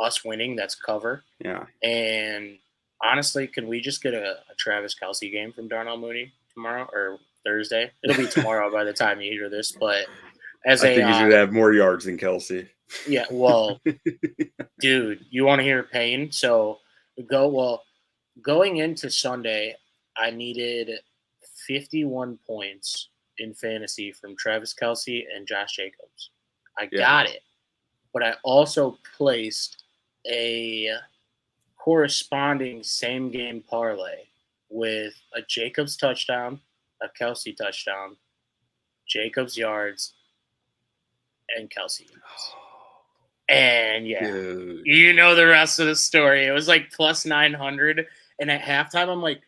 us winning. That's cover. Yeah. And honestly, can we just get a Travis Kelce game from Darnell Mooney tomorrow or Thursday? It'll be tomorrow by the time you hear this. But I think he's going to have more yards than Kelce. Yeah, well, dude, you want to hear pain? So going into Sunday, I needed 51 points in fantasy from Travis Kelce and Josh Jacobs. I got it. But I also placed a corresponding same game parlay with a Jacobs touchdown, a Kelce touchdown, Jacobs yards, and Kelce yards. And Dude. you know the rest of the story. It was like plus 900. And at halftime, I'm like,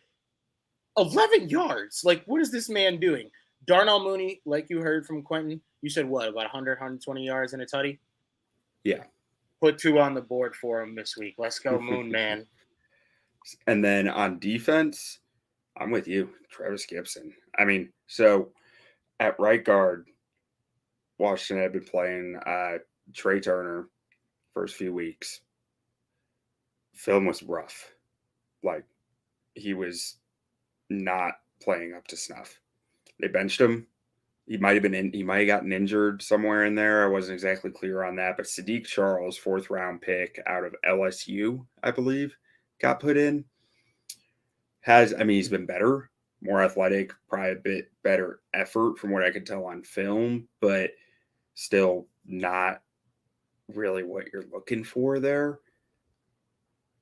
11 yards. Like, what is this man doing? Darnell Mooney, like you heard from Quinten, you said what, about 100, 120 yards in a tutty? Yeah. Put 2 on the board for him this week. Let's go, Moon Man. And then on defense, I'm with you, Travis Gibson. So at right guard, Washington had been playing Trey Turner first few weeks. Film was rough. Like, he was not playing up to snuff. They benched him. He might have gotten injured somewhere in there. I wasn't exactly clear on that. But Sadiq Charles, 4th round pick out of LSU, I believe, got put in. He's been better, more athletic, probably a bit better effort from what I could tell on film, but still not really what you're looking for there.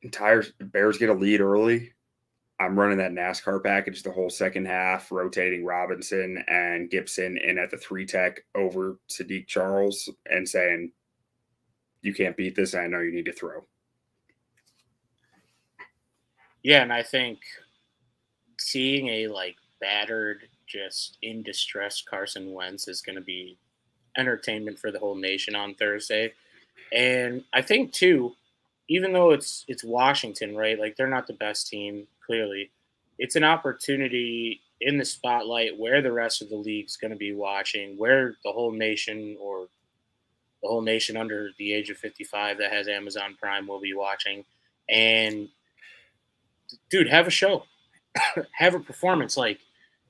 Bears get a lead early. I'm running that NASCAR package the whole second half, rotating Robinson and Gibson in at the 3-tech over Sadiq Charles and saying, you can't beat this. I know you need to throw. Yeah, and I think seeing a battered, just in distress Carson Wentz is going to be entertainment for the whole nation on Thursday. And I think too, even though it's Washington, right? Like they're not the best team, clearly. It's an opportunity in the spotlight where the rest of the league's going to be watching, where the whole nation or the whole nation under the age of 55 that has Amazon Prime will be watching. And dude, have a show. Have a performance. Like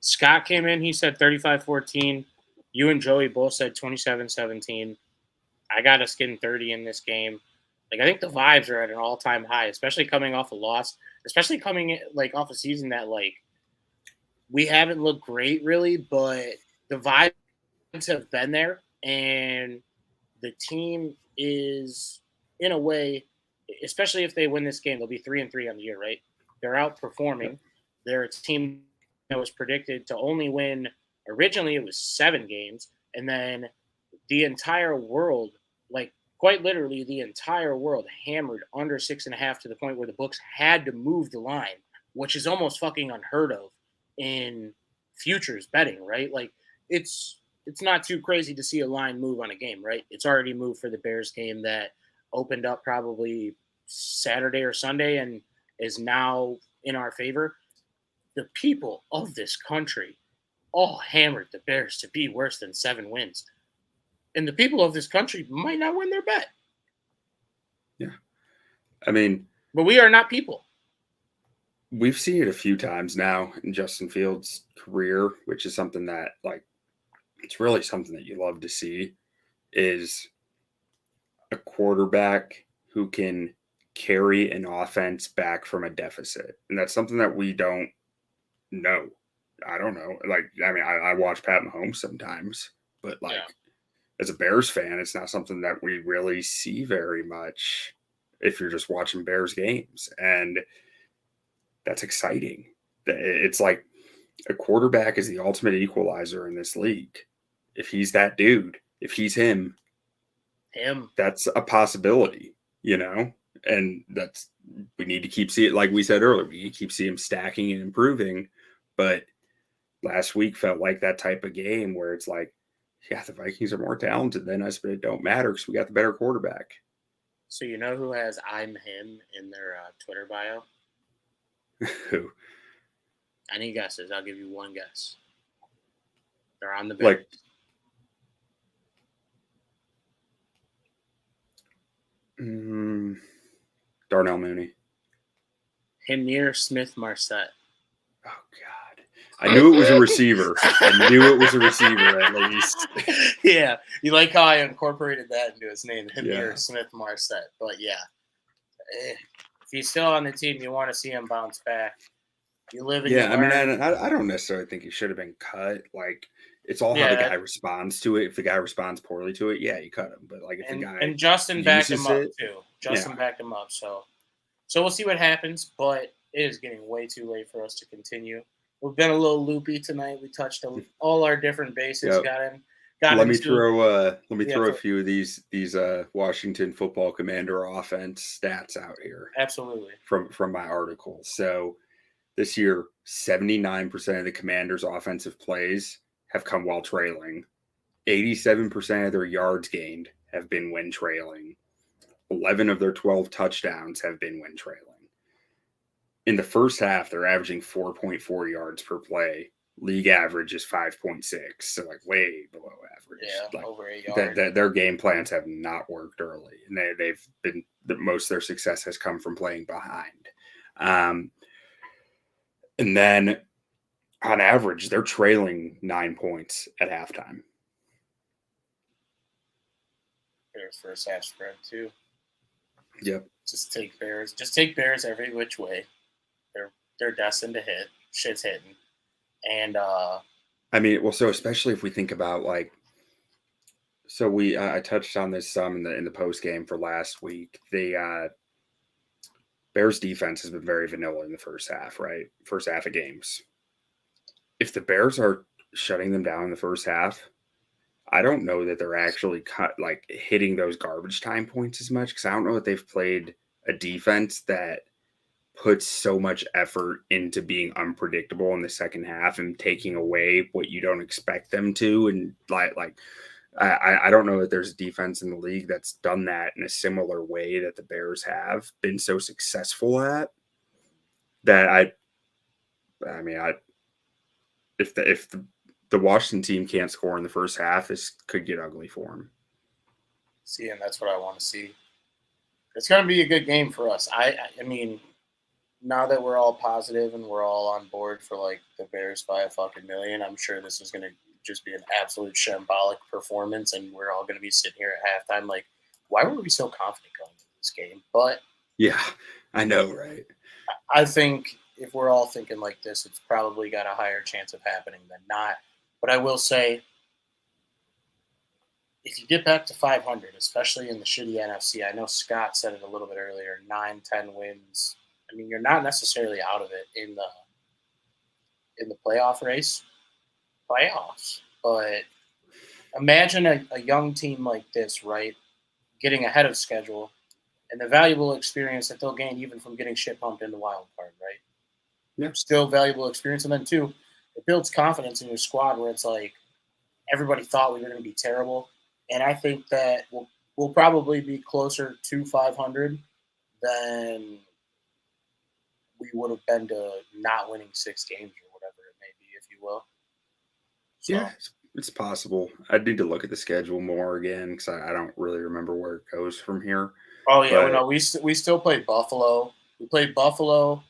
Scott came in, he said 35-14. You and Joey both said 27-17. I got us getting 30 in this game. Like I think the vibes are at an all-time high, especially coming off a loss, especially coming off a season that we haven't looked great really, but the vibes have been there, and the team is in a way, especially if they win this game, they'll be 3-3 on the year, right? They're outperforming. They're a team that was predicted to only win. Originally, it was 7 games, and then the entire world, quite literally, the entire world hammered under 6.5 to the point where the books had to move the line, which is almost fucking unheard of in futures betting, right? Like it's not too crazy to see a line move on a game, right? It's already moved for the Bears game that opened up probably Saturday or Sunday and is now in our favor. The people of this country all hammered the Bears to be worse than 7 wins. And the people of this country might not win their bet. Yeah. I mean, but we are not people. We've seen it a few times now in Justin Fields' career, which is something that, it's really something that you love to see, is a quarterback who can carry an offense back from a deficit. And that's something that we don't know. I don't know. I watch Pat Mahomes sometimes, but as a Bears fan, it's not something that we really see very much if you're just watching Bears games. And that's exciting. It's like a quarterback is the ultimate equalizer in this league. If he's that dude, if he's him, that's a possibility, and we need to keep seeing, like we said earlier, we need to keep seeing him stacking and improving. But last week felt like that type of game where it's like, yeah, the Vikings are more talented than us, but it don't matter because we got the better quarterback. So you know who has "I'm him" in their Twitter bio? Who? Any guesses? I'll give you one guess. They're on the Bears. Darnell Mooney. Hamir Smith-Marset. Oh, God. I knew it was a receiver. At least. Yeah. You like how I incorporated that into his name, Hamir Smith-Marset. But, yeah. If he's still on the team, you want to see him bounce back. You live in I don't necessarily think he should have been cut. It's all how the guy responds to it. If the guy responds poorly to it, you cut him. But if the guy and Justin backed him up too. Justin backed him up. So we'll see what happens. But it is getting way too late for us to continue. We've been a little loopy tonight. We touched all our different bases. Yep. Let me throw a few of these Washington Football Commander offense stats out here. Absolutely. From my article. So this year, 79% of the Commanders' offensive plays have come while trailing. 87% of their yards gained have been when trailing. 11 of their 12 touchdowns have been when trailing. In the first half, they're averaging 4.4 yards per play. League average is 5.6, so way below average. Yeah, over a yard. Their game plans have not worked early, and they've been most of their success has come from playing behind. And then, on average, they're trailing 9 points at halftime. Bears first half spread too. Yep. Just take Bears. Just take Bears every which way. They're destined to hit. Shit's hitting. And so especially if we think about I touched on this some in the post game for last week. Bears defense has been very vanilla in the first half, right? First half of games. If the Bears are shutting them down in the first half, I don't know that they're actually hitting those garbage time points as much, because I don't know that they've played a defense that puts so much effort into being unpredictable in the second half and taking away what you don't expect them to. And I don't know that there's a defense in the league that's done that in a similar way that the Bears have been so successful at. That I mean, if the Washington team can't score in the first half, this could get ugly for them. See, and that's what I want to see. It's going to be a good game for us. I mean, now that we're all positive and we're all on board for like the Bears by a fucking million, I'm sure this is going to just be an absolute shambolic performance, and we're all going to be sitting here at halftime like, why were we so confident going into this game? But yeah, I know, right? I think if we're all thinking like this, it's probably got a higher chance of happening than not. But I will say, if you get back to 500, especially in the shitty NFC, I know Scott said it a little bit earlier, 9-10 wins. I mean, you're not necessarily out of it in the playoffs, but imagine a young team like this, right, getting ahead of schedule, and the valuable experience that they'll gain even from getting shit pumped in the wild card, right? Yeah. Still valuable experience. And then, too, it builds confidence in your squad where it's like everybody thought we were going to be terrible. And I think that we'll probably be closer to 500 than we would have been to not winning 6 games or whatever it may be, if you will. So. Yeah, it's possible. I need to look at the schedule more again because I don't really remember where it goes from here. Oh, yeah. But, no, we still played Buffalo. We played Buffalo.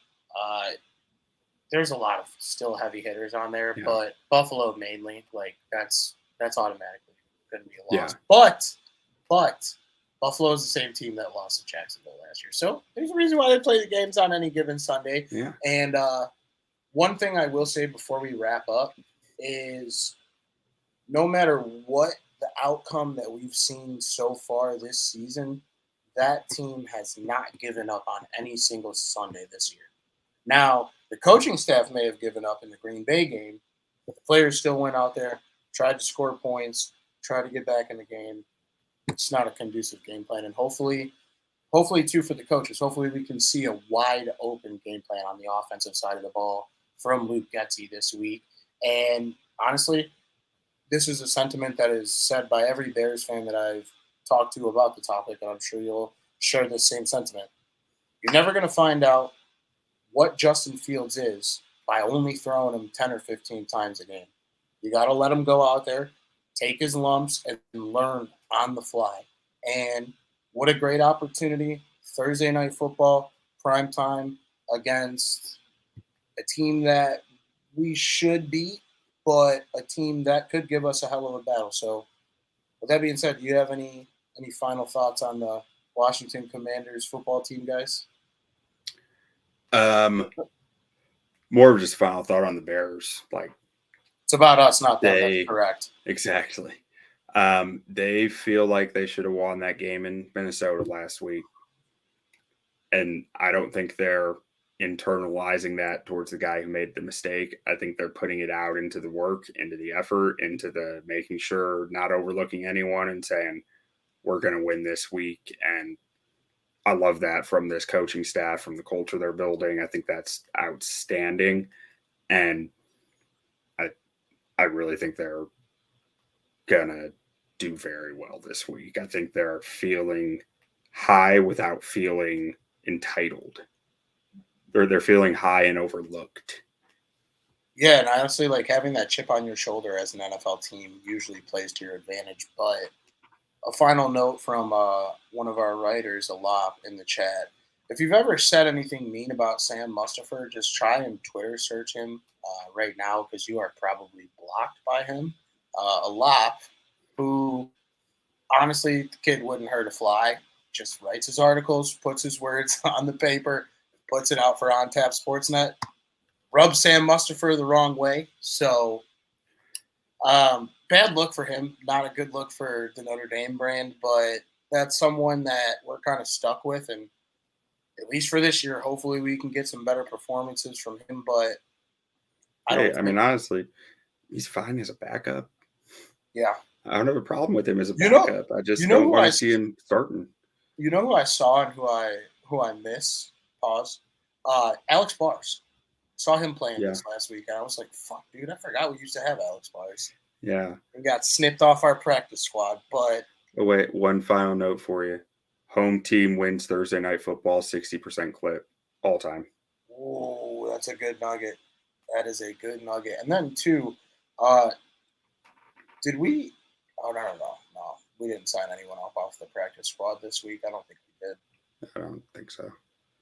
There's a lot of still heavy hitters on there, yeah. But Buffalo mainly. Like, that's automatically going to be a loss. Yeah. But Buffalo is the same team that lost to Jacksonville last year. So there's a reason why they play the games on any given Sunday. Yeah. And one thing I will say before we wrap up is no matter what the outcome that we've seen so far this season, that team has not given up on any single Sunday this year. Now, the coaching staff may have given up in the Green Bay game, but the players still went out there, tried to score points, tried to get back in the game. It's not a conducive game plan. And hopefully, too, for the coaches, hopefully we can see a wide open game plan on the offensive side of the ball from Luke Getsy this week. And honestly, this is a sentiment that is said by every Bears fan that I've talked to about the topic, and I'm sure you'll share this same sentiment. You're never going to find out what Justin Fields is by only throwing him 10 or 15 times a game. You got to let him go out there, take his lumps, and learn on the fly. And what a great opportunity. Thursday Night Football, prime time against a team that we should beat, but a team that could give us a hell of a battle. So with that being said, do you have any final thoughts on the Washington Commanders football team, guys? More of just a final thought on the Bears. Like, it's about us, not them. That's correct. Exactly. They feel like they should have won that game in Minnesota last week. And I don't think they're internalizing that towards the guy who made the mistake. I think they're putting it out into the work, into the effort, into the making sure, not overlooking anyone and saying, we're going to win this week. And I love that from this coaching staff, from the culture they're building. I think that's outstanding. And I really think they're going to do very well this week. I think they're feeling high without feeling entitled. They're feeling high and overlooked. Yeah, and honestly, like having that chip on your shoulder as an NFL team usually plays to your advantage. But a final note from one of our writers, Alop, in the chat. If you've ever said anything mean about Sam Mustipher, just try and Twitter search him right now because you are probably blocked by him. Alop, who honestly, the kid wouldn't hurt a fly, just writes his articles, puts his words on the paper, puts it out for On Tap Sportsnet, rubs Sam Mustipher the wrong way. So bad look for him. Not a good look for the Notre Dame brand, but that's someone that we're kind of stuck with. And at least for this year, hopefully we can get some better performances from him. But I mean, honestly, he's fine as a backup. Yeah. I don't have a problem with him as a You know, backup. I just you know don't who want I to see him starting. You know who I saw and who I miss? Pause. Alex Bars. Saw him playing Yeah. this last week, and I was like, "Fuck, dude! I forgot we used to have Alex Bars." Yeah. We got snipped off our practice squad, but Oh, wait, one final note for you. Home team wins Thursday night football 60% clip all time. oh, that's a good nugget. That is a good nugget. And then too, uh, did we? Oh no, we didn't sign anyone off the practice squad this week. I don't think we did. I don't think so.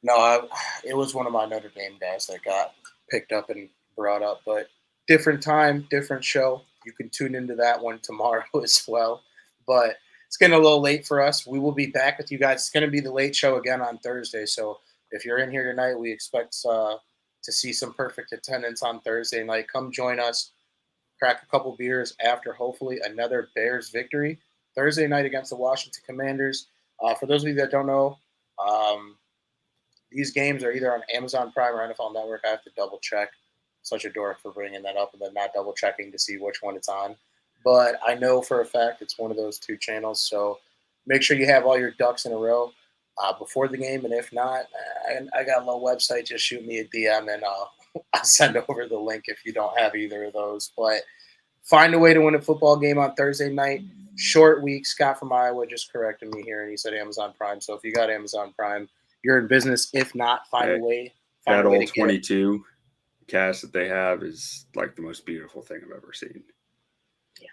No, it was one of my Notre Dame guys that got picked up and brought up, but different time, different show. You can tune into that one tomorrow as well. But it's getting a little late for us. We will be back with you guys. It's going to be the late show again on Thursday. So if you're in here tonight, we expect to see some perfect attendance on Thursday night. Come join us, crack a couple beers after hopefully another Bears victory Thursday night against the Washington Commanders. For those of you that don't know, these games are either on Amazon Prime or NFL Network. I have to double check. Such a dork for bringing that up and then not double checking to see which one it's on. But I know for a fact it's one of those two channels. So make sure you have all your ducks in a row before the game. And if not, I got a little website. Just shoot me a DM and I'll send over the link if you don't have either of those. But find a way to win a football game on Thursday night. Short week. Scott from Iowa just corrected me here, and he said Amazon Prime. So if you got Amazon Prime, you're in business. If not, find a way. That a way all 22 cast that they have is like the most beautiful thing I've ever seen. Yeah.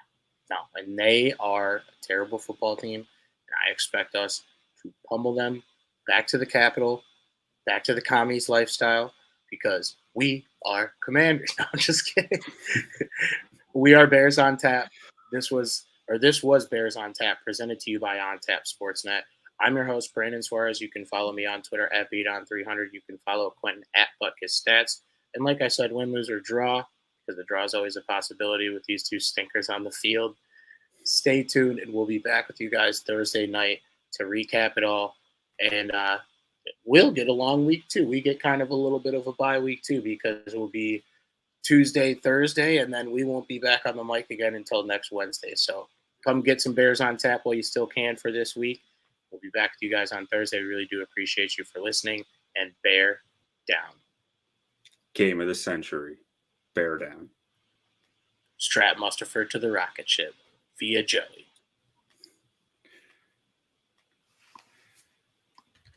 No, and they are a terrible football team. And I expect us to pummel them back to the Capitol, back to the commies lifestyle, because we are Commanders. No, I'm just kidding. We are Bears on Tap. This was Bears on Tap, presented to you by On Tap Sportsnet. I'm your host, Brandon Suarez. You can follow me on Twitter at Bdon300. You can follow Quinten at BuckHisStats. And like I said, win, lose, or draw, because the draw is always a possibility with these two stinkers on the field. Stay tuned, and we'll be back with you guys Thursday night to recap it all. And we'll get a long week, too. We get kind of a little bit of a bye week, too, because it will be Tuesday, Thursday, and then we won't be back on the mic again until next Wednesday. So come get some Bears on Tap while you still can for this week. We'll be back with you guys on Thursday. We really do appreciate you for listening, and bear down. Game of the century. Bear down. Strap Mustafer to the rocket ship via Joey.